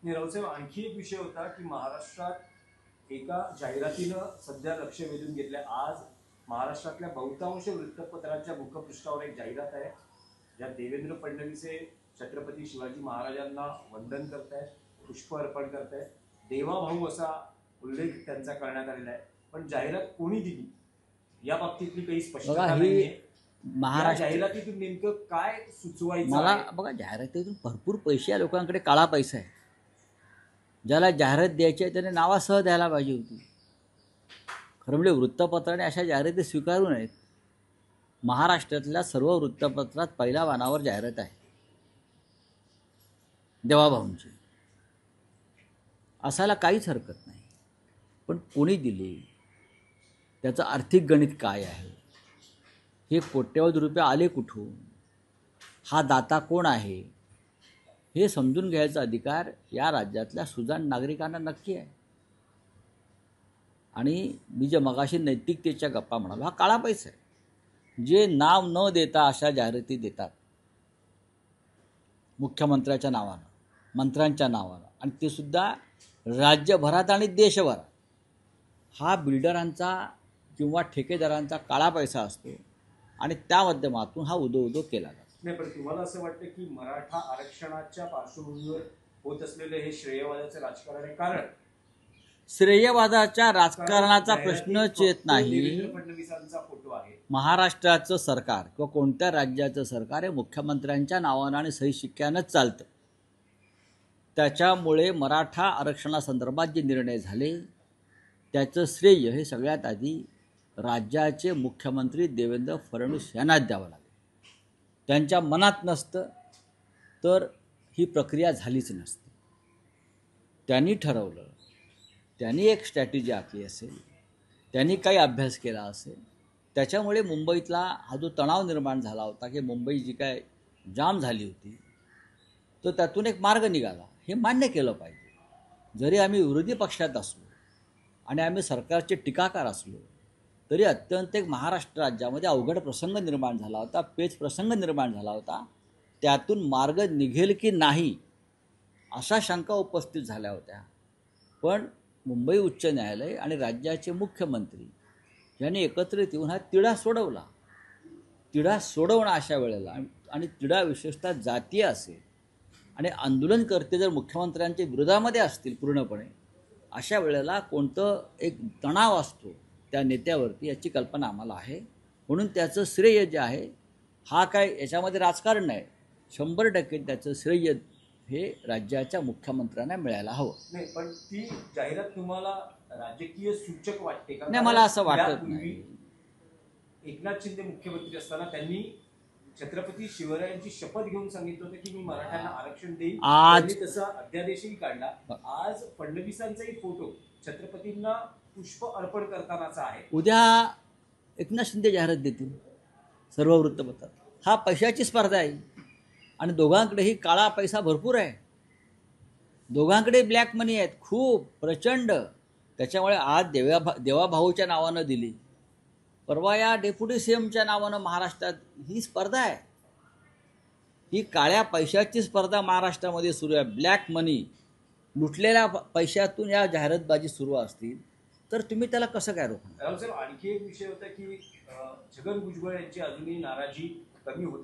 रावसाहेब, आणखी एक विषय होता की महाराष्ट्रात एका जाहिरातीनं सध्या लक्ष वेधून घेतलंय. आज महाराष्ट्रातल्या बहुतांश वृत्तपत्रांच्या मुखपृष्ठावर एक जाहिरात आहे, ज्यात देवेंद्र फडणवीस हे छत्रपती शिवाजी महाराजांना वंदन करतायत, पुष्प अर्पण करतायत, देवाभाऊ असा उल्लेख त्यांचा करण्यात आलेला आहे. पण जाहिरात कोणी दिली या बाबतीतली काही स्पष्टता नाहीये. महाराष्ट्र जाहिरातीतून नेमकं काय सुचवायचं मला आहे? बघा, जाहिरातीतून भरपूर पैसे या लोकांकडे, काळा पैसा आहे. ज्याला जाहिरात द्यायची आहे त्याने नावासह द्यायला पाहिजे होती. खरं म्हणजे वृत्तपत्राने अशा जाहिराती स्वीकारू नयेत. महाराष्ट्रातल्या सर्व वृत्तपत्रात पहिल्या पानावर जाहिरात आहे देवाभाऊंची. असायला काहीच हरकत नाही. पण कोणी दिली, त्याचं आर्थिक गणित काय आहे, हे कोट्यवधी रुपये आले कुठून, हा दाता कोण आहे, हे समजून घ्यायचा अधिकार या राज्यातल्या सुजाण नागरिकांना नक्की आहे. आणि मी जे मगाशी नैतिकतेच्या गप्पा म्हणालो, हा काळा पैसा आहे. जे नाव न देता अशा जाहिराती देतात मुख्यमंत्र्याच्या नावानं, मंत्र्यांच्या नावानं, आणि ते सुद्धा राज्यभरात आणि देशभरात, हा बिल्डरांचा किंवा ठेकेदारांचा काळा पैसा असतो. आणि त्या माध्यमातून हा उदो केला जातो. नाही, पण तुम्हाला असं वाटतं की मराठा आरक्षणाच्या पार्श्वभूमीवर होत असलेलं हे श्रेयवादाचं राजकारण आहे? कारण श्रेयवादाच्या राजकारणाचा प्रश्नच येत नाही. देवेंद्र फडणवीसांचा फोटो आहे. महाराष्ट्राचं सरकार किंवा कोणत्या राज्याचं सरकार हे मुख्यमंत्र्यांच्या नावानं आणि सही शिक्क्यानंच चालतं. त्याच्यामुळे मराठा आरक्षणासंदर्भात जे निर्णय झाले त्याचं श्रेय हे सगळ्यात आधी राज्याचे मुख्यमंत्री देवेंद्र फडणवीस यांनाच द्यावं लागेल. त्यांच्या मनात नसतं तर ही प्रक्रिया झालीच नसती. त्यांनी ठरवलं, त्यांनी एक स्ट्रॅटेजी आखली असेल, त्यांनी काही अभ्यास केला असेल. त्याच्यामुळे मुंबईतला हा जो तणाव निर्माण झाला होता की मुंबई जी काय जाम झाली होती, तर त्यातून एक मार्ग निघाला, हे मान्य केलं पाहिजे. जरी आम्ही विरोधी पक्षात असलो आणि आम्ही सरकारचे टीकाकार असलो तरी अत्यंत एक महाराष्ट्र राज्यामध्ये अवघड प्रसंग निर्माण झाला होता, पेच प्रसंग निर्माण झाला होता. त्यातून मार्ग निघेल की नाही अशा शंका उपस्थित झाल्या होत्या. पण मुंबई उच्च न्यायालय आणि राज्याचे मुख्यमंत्री यांनी एकत्रित येऊन हा तिढा सोडवला. तिढा सोडवणं अशा वेळेला, आणि तिढा विशेषतः जातीय असेल आणि आंदोलनकर्ते जर मुख्यमंत्र्यांच्या विरोधामध्ये असतील पूर्णपणे, अशा वेळेला कोणतं एक तणाव असतो त्या नेत्यावरती याची कल्पना आम्हाला आहे. म्हणून त्याचं श्रेय जे आहे, हा काय याच्यामध्ये राजकारण नाही, 100% त्याचं श्रेय हे राज्याच्या मुख्यमंत्र्यांना मिळायला हवं. नाही, पण ती जाहिरात तुम्हाला राजकीय सूचक वाटते का? नाही, मला असं वाटत नाही. एकनाथ शिंदे मुख्यमंत्री असताना त्यांनी छत्रपती शिवरायांची शपथ घेऊन सांगितलं होतं की मी मराठ्यांना आरक्षण देईन. आज तसा अध्यादेशही काढला. आज फडणवीसांचाही फोटो छत्रपतींना पुष्प अर्पण करतानाचा आहे. उद्या एकनाथ शिंदे जाहिरात देतील सर्व वृत्तपत्रात. हा पैशाची स्पर्धा आहे आणि दोघांकडेही काळा पैसा भरपूर आहे. दोघांकडे ब्लॅक मनी आहेत, खूप प्रचंड. त्याच्यामुळे आज देवाभाऊच्या नावानं दिली, परवा या डेप्युटी सीएमच्या नावानं महाराष्ट्रात ही स्पर्धा आहे. ही काळ्या पैशाची स्पर्धा महाराष्ट्रामध्ये सुरू आहे. ब्लॅक मनी, लुटलेल्या पैशातून या जाहिरातबाजी सुरू असतील तर तुम्ही त्याला कसं काय रोखणार? रावसाहेब, आणखी एक विषय होता की छगन भुजबळ यांची अजूनही नाराजी कमी होता